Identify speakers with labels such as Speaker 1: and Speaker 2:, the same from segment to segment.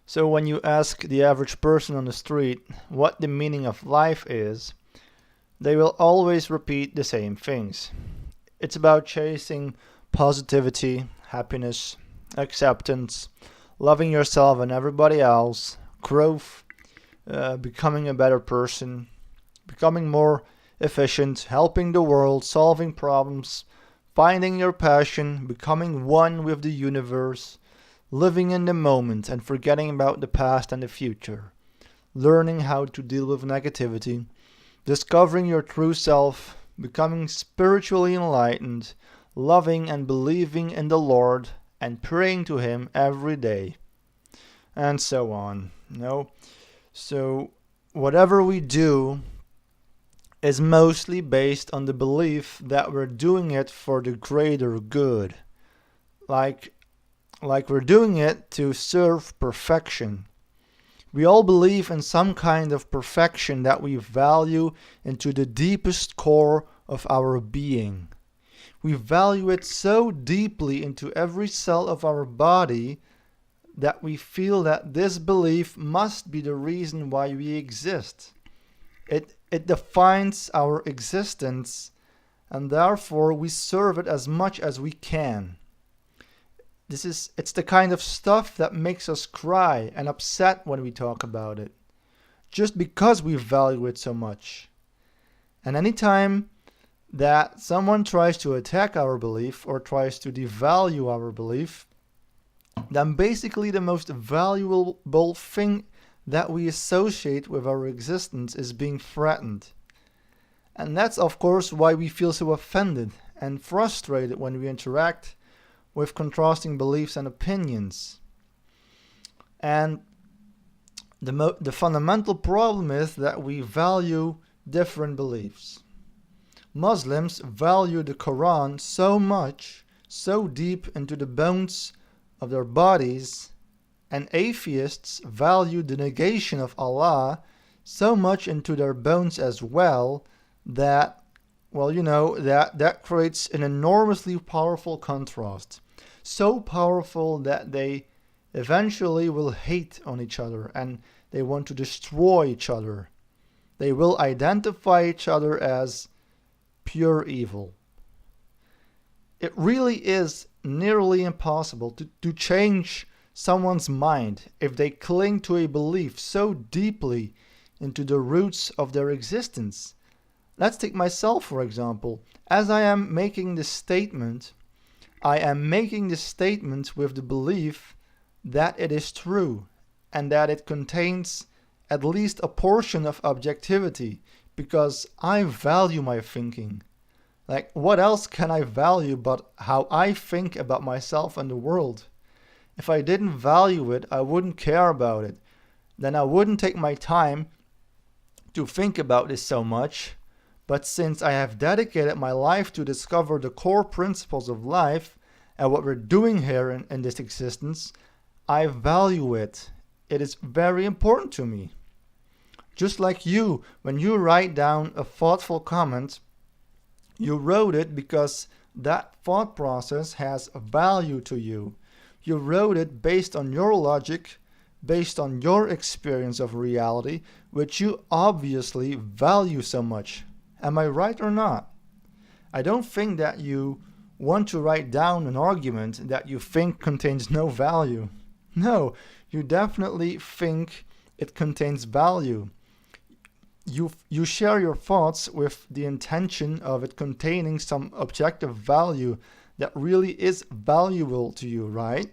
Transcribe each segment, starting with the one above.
Speaker 1: So when you ask the average person on the street what the meaning of life is, they will always repeat the same things. It's about chasing positivity, happiness, acceptance, loving yourself and everybody else, growth, becoming a better person, becoming more efficient, helping the world, solving problems, finding your passion, becoming one with the universe, living in the moment and forgetting about the past and the future, learning how to deal with negativity, discovering your true self, becoming spiritually enlightened, loving and believing in the Lord, and praying to Him every day, and so on. So whatever we do is mostly based on the belief that we're doing it for the greater good. Like we're doing it to serve perfection. We all believe in some kind of perfection that we value into the deepest core of our being. We value it so deeply into every cell of our body that we feel that this belief must be the reason why we exist. It defines our existence, and therefore we serve it as much as we can. It's the kind of stuff that makes us cry and upset when we talk about it, just because we value it so much. And anytime that someone tries to attack our belief or tries to devalue our belief, then basically the most valuable thing that we associate with our existence is being threatened. And that's of course why we feel so offended and frustrated when we interact with contrasting beliefs and opinions. And the fundamental problem is that we value different beliefs. Muslims value the Quran so much, so deep into the bones of their bodies, and atheists value the negation of Allah so much into their bones as well that, that creates an enormously powerful contrast. So powerful that they eventually will hate on each other and they want to destroy each other. They will identify each other as pure evil. It really is nearly impossible to change someone's mind if they cling to a belief so deeply into the roots of their existence. Let's take myself, for example. As I am making this statement, I am making this statement with the belief that it is true and that it contains at least a portion of objectivity because I value my thinking. Like, what else can I value but how I think about myself and the world? If I didn't value it, I wouldn't care about it. Then I wouldn't take my time to think about this so much. But since I have dedicated my life to discover the core principles of life and what we're doing here in this existence, I value it. It is very important to me. Just like you, when you write down a thoughtful comment, you wrote it because that thought process has value to you. You wrote it based on your logic, based on your experience of reality, which you obviously value so much. Am I right or not? I don't think that you want to write down an argument that you think contains no value. No, you definitely think it contains value. You share your thoughts with the intention of it containing some objective value that really is valuable to you, right?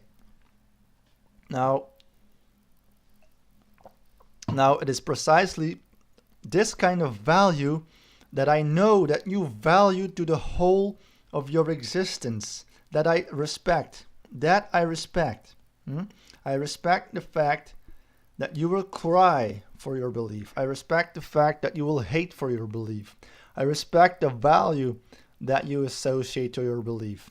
Speaker 1: Now it is precisely this kind of value that I know that you value to the whole of your existence, that I respect. I respect the fact that you will cry for your belief. I respect the fact that you will hate for your belief. I respect the value that you associate to your belief.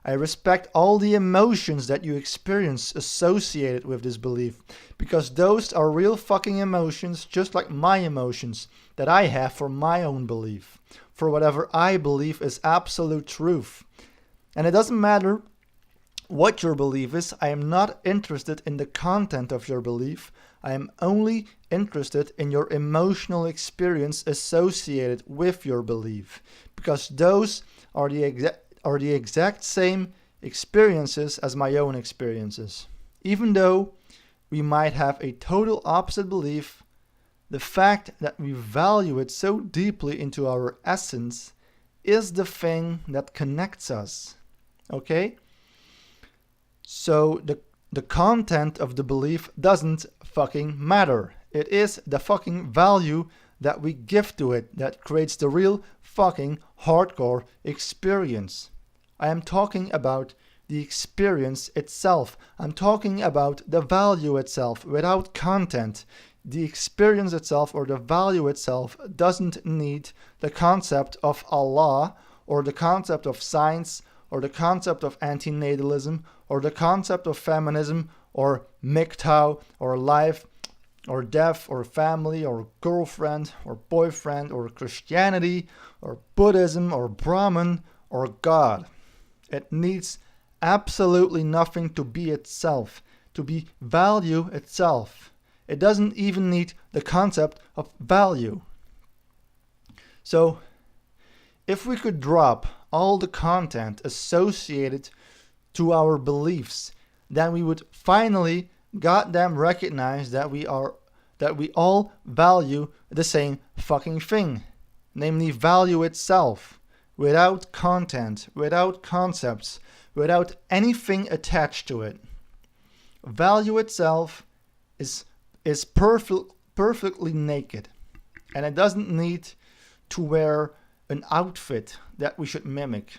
Speaker 1: I respect all the emotions that you experience associated with this belief, because those are real fucking emotions, just like my emotions that I have for my own belief, for whatever I believe is absolute truth. And it doesn't matter what your belief is. I am not interested in the content of your belief. I am only interested in your emotional experience associated with your belief, because those are the exact same experiences as my own experiences. Even though we might have a total opposite belief, the fact that we value it so deeply into our essence is the thing that connects us. Okay? So the content of the belief doesn't fucking matter. It is the fucking value that we give to it that creates the real fucking hardcore experience. I am talking about the experience itself. I'm talking about the value itself without content. The experience itself or the value itself doesn't need the concept of Allah or the concept of science or the concept of antinatalism or the concept of feminism or MGTOW or life or death or family or girlfriend or boyfriend or Christianity or Buddhism or Brahman or God. It needs absolutely nothing to be itself, to be value itself. It doesn't even need the concept of value. So, if we could drop all the content associated to our beliefs, then we would finally goddamn recognize that we all value the same fucking thing, namely value itself, without content, without concepts, without anything attached to it. Value itself is perfectly naked, and it doesn't need to wear an outfit that we should mimic.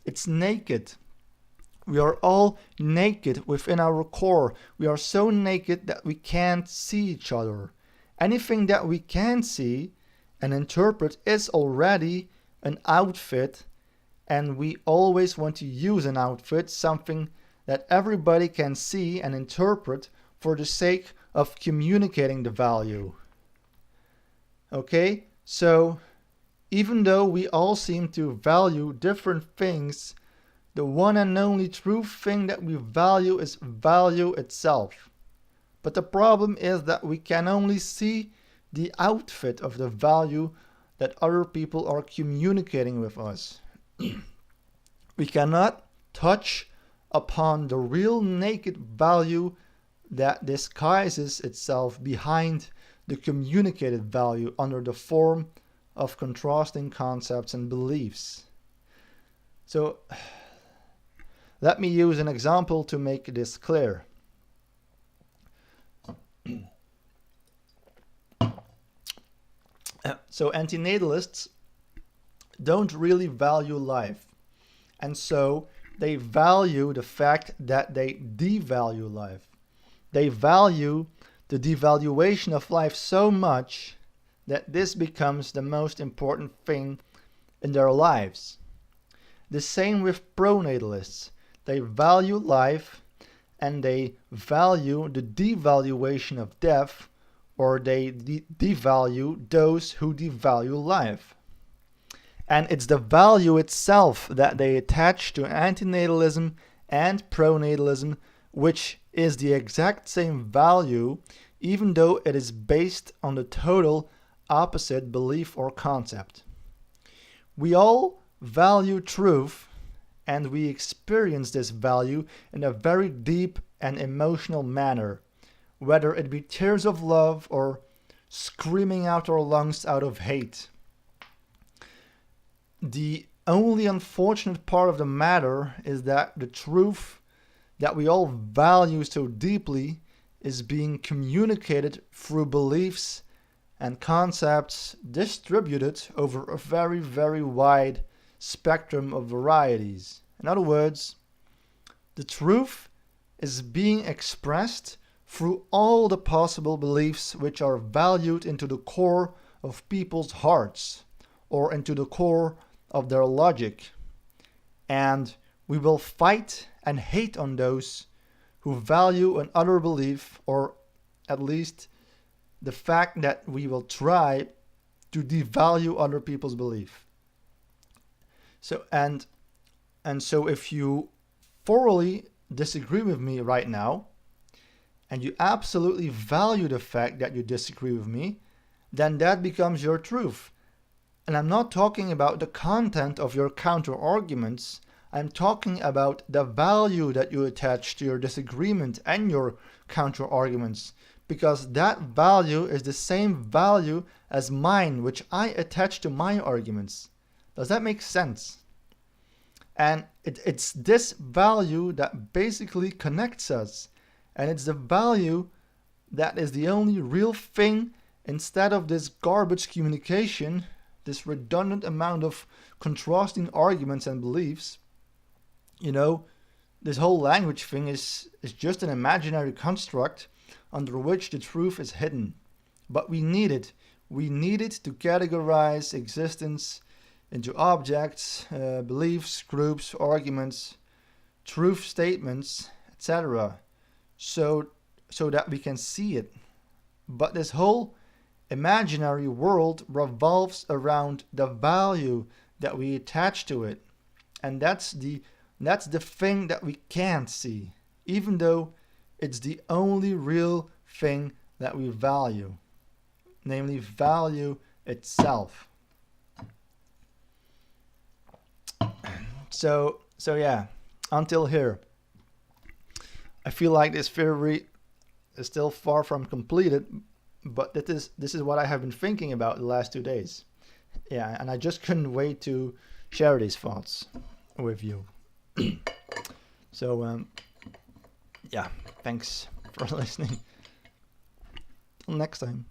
Speaker 1: It's naked. We are all naked within our core. We are so naked that we can't see each other. Anything that we can see and interpret is already an outfit, and we always want to use an outfit, something that everybody can see and interpret for the sake of communicating the value. Okay? So, even though we all seem to value different things, the one and only true thing that we value is value itself. But the problem is that we can only see the outfit of the value that other people are communicating with us. We cannot touch upon the real naked value that disguises itself behind the communicated value under the form of contrasting concepts and beliefs. So, let me use an example to make this clear. So antinatalists don't really value life, and so they value the fact that they devalue life. They value the devaluation of life so much that this becomes the most important thing in their lives. The same with pronatalists. They value life and they value the devaluation of death, or they devalue those who devalue life. And it's the value itself that they attach to antinatalism and pronatalism, which is the exact same value, even though it is based on the total opposite belief or concept. We all value truth, and we experience this value in a very deep and emotional manner, whether it be tears of love or screaming out our lungs out of hate. The only unfortunate part of the matter is that the truth that we all value so deeply is being communicated through beliefs and concepts distributed over a very, very wide spectrum of varieties. In other words, the truth is being expressed through all the possible beliefs which are valued into the core of people's hearts or into the core of their logic. And we will fight and hate on those who value another belief, or at least the fact that we will try to devalue other people's belief. So so if you thoroughly disagree with me right now, and you absolutely value the fact that you disagree with me, then that becomes your truth. And I'm not talking about the content of your counter arguments. I'm talking about the value that you attach to your disagreement and your counter arguments, because that value is the same value as mine, which I attach to my arguments. Does that make sense? And it's this value that basically connects us. And it's the value that is the only real thing, instead of this garbage communication, this redundant amount of contrasting arguments and beliefs. You know, this whole language thing is just an imaginary construct under which the truth is hidden. But we need it. We need it to categorize existence into objects, beliefs, groups, arguments, truth statements, etc. So that we can see it. But this whole imaginary world revolves around the value that we attach to it. And that's the thing that we can't see, even though it's the only real thing that we value, namely value itself. So yeah, until here, I feel like this theory is still far from completed, but this is what I have been thinking about the last 2 days. Yeah, and I just couldn't wait to share these thoughts with you. So yeah, thanks for listening. Till next time.